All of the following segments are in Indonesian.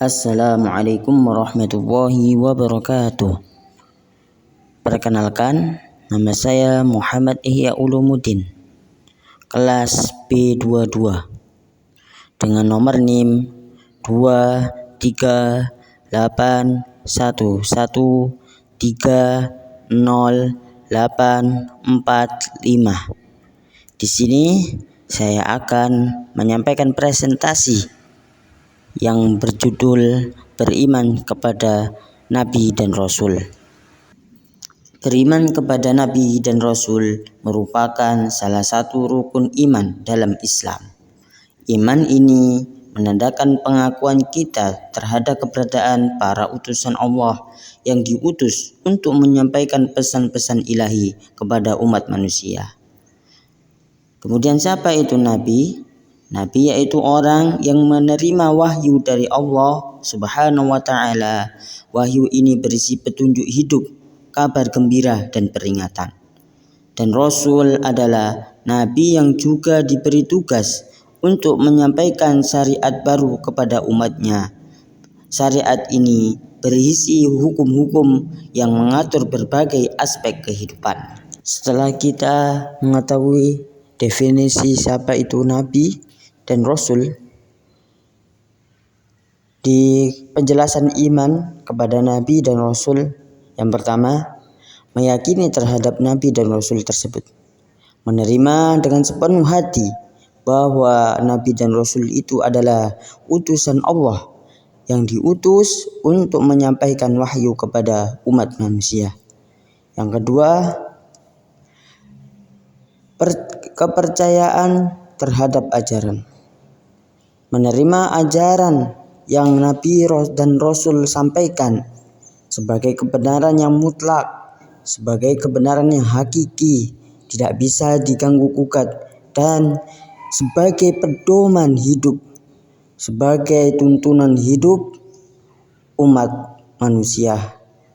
Assalamualaikum warahmatullahi wabarakatuh. Perkenalkan, nama saya Muhammad Ihya Ulumuddin, kelas B22, dengan nomor NIM 23811308445. Di sini saya akan menyampaikan presentasi yang berjudul Beriman kepada Nabi dan Rasul. Beriman kepada Nabi dan Rasul merupakan salah satu rukun iman dalam Islam. Iman ini menandakan pengakuan kita terhadap keberadaan para utusan Allah yang diutus untuk menyampaikan pesan-pesan ilahi kepada umat manusia. Kemudian siapa itu Nabi? Nabi yaitu orang yang menerima wahyu dari Allah Subhanahu wa Ta'ala. Wahyu ini berisi petunjuk hidup, kabar gembira, dan peringatan. Dan Rasul adalah Nabi yang juga diberi tugas untuk menyampaikan syariat baru kepada umatnya. Syariat ini berisi hukum-hukum yang mengatur berbagai aspek kehidupan. Setelah kita mengetahui definisi siapa itu Nabi dan Rasul, di penjelasan iman kepada Nabi dan Rasul, yang pertama, meyakini terhadap Nabi dan Rasul tersebut, menerima dengan sepenuh hati bahwa Nabi dan Rasul itu adalah utusan Allah yang diutus untuk menyampaikan wahyu kepada umat manusia. Yang kedua, kepercayaan terhadap ajaran, menerima ajaran yang Nabi dan Rasul sampaikan sebagai kebenaran yang mutlak, sebagai kebenaran yang hakiki, tidak bisa diganggu gugat, dan sebagai pedoman hidup, sebagai tuntunan hidup umat manusia.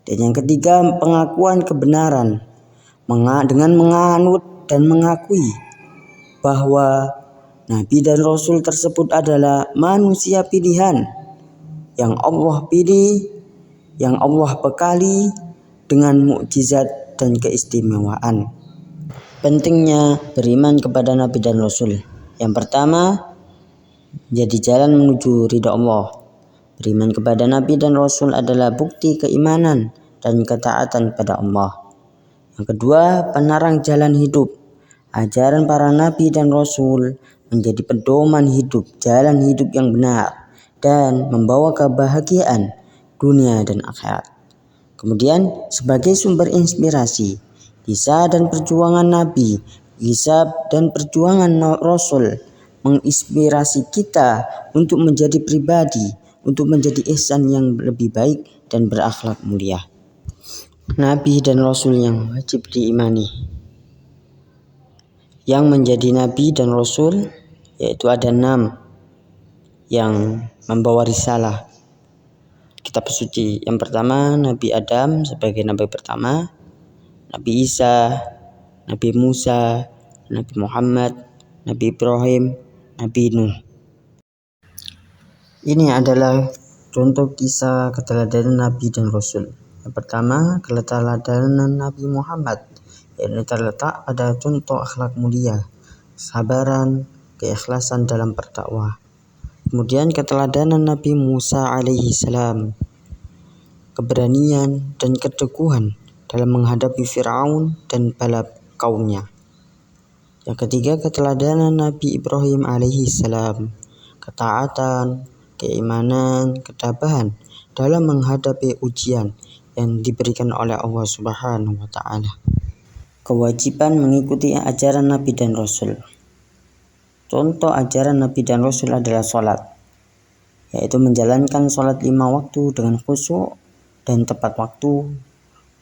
Dan yang ketiga, pengakuan kebenaran dengan menganut dan mengakui bahwa Nabi dan Rasul tersebut adalah manusia pilihan yang Allah pilih, yang Allah bekali dengan mukjizat dan keistimewaan. Pentingnya beriman kepada Nabi dan Rasul. Yang pertama, jadi jalan menuju ridha Allah. Beriman kepada Nabi dan Rasul adalah bukti keimanan dan ketaatan pada Allah. Yang kedua, penarang jalan hidup. Ajaran para Nabi dan Rasul menjadi pedoman hidup, jalan hidup yang benar, dan membawa kebahagiaan dunia dan akhirat. Kemudian sebagai sumber inspirasi, kisah dan perjuangan Nabi, kisah dan perjuangan Rasul menginspirasi kita untuk menjadi pribadi, untuk menjadi ihsan yang lebih baik dan berakhlak mulia. Nabi dan Rasul yang wajib diimani. Yang menjadi Nabi dan Rasul yaitu ada 6 yang membawa risalah kitab suci. Yang pertama, Nabi Adam sebagai Nabi pertama, Nabi Isa, Nabi Musa, Nabi Muhammad, Nabi Ibrahim, Nabi Nuh. Ini adalah contoh kisah keteladanan Nabi dan Rasul. Yang pertama, keteladanan Nabi Muhammad yang terletak pada contoh akhlak mulia, kesabaran, keikhlasan dalam berdakwah. Kemudian keteladanan Nabi Musa alaihi salam, keberanian dan keteguhan dalam menghadapi Fir'aun dan bala kaumnya. Yang ketiga, keteladanan Nabi Ibrahim alaihi salam, ketaatan, keimanan, ketabahan dalam menghadapi ujian yang diberikan oleh Allah Subhanahu wa Ta'ala. Kewajiban mengikuti ajaran Nabi dan Rasul. Contoh ajaran Nabi dan Rasul adalah sholat, yaitu menjalankan sholat 5 waktu dengan khusyuk dan tepat waktu.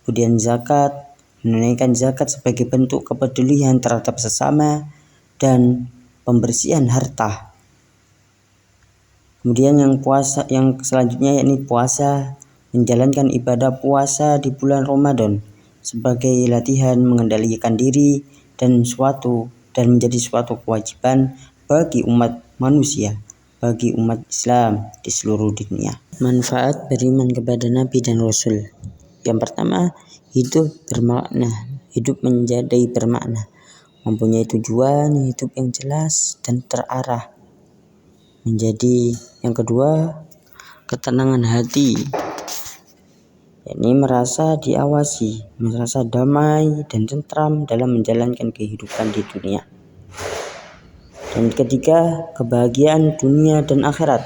Kemudian zakat, menunaikan zakat sebagai bentuk kepedulian terhadap sesama dan pembersihan harta. Kemudian yang selanjutnya yakni puasa, menjalankan ibadah puasa di bulan Ramadan sebagai latihan mengendalikan diri dan menjadi suatu kewajiban bagi umat manusia bagi umat Islam di seluruh dunia. Manfaat beriman kepada Nabi dan Rasul. Yang pertama, hidup bermakna, hidup menjadi bermakna, mempunyai tujuan hidup yang jelas dan terarah. Yang kedua, ketenangan hati. Ini merasa diawasi, merasa damai dan tentram dalam menjalankan kehidupan di dunia. Dan ketiga, kebahagiaan dunia dan akhirat.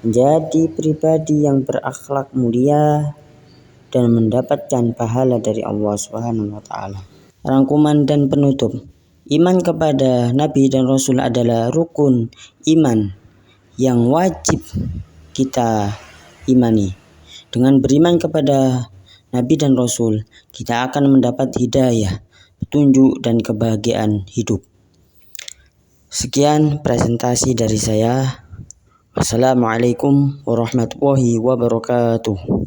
Menjadi pribadi yang berakhlak mulia dan mendapatkan pahala dari Allah Subhanahu wa taala. Rangkuman dan penutup. Iman kepada Nabi dan Rasul adalah rukun iman yang wajib kita imani. Dengan beriman kepada Nabi dan Rasul, kita akan mendapat hidayah, petunjuk dan kebahagiaan hidup. Sekian presentasi dari saya. Wassalamualaikum warahmatullahi wabarakatuh.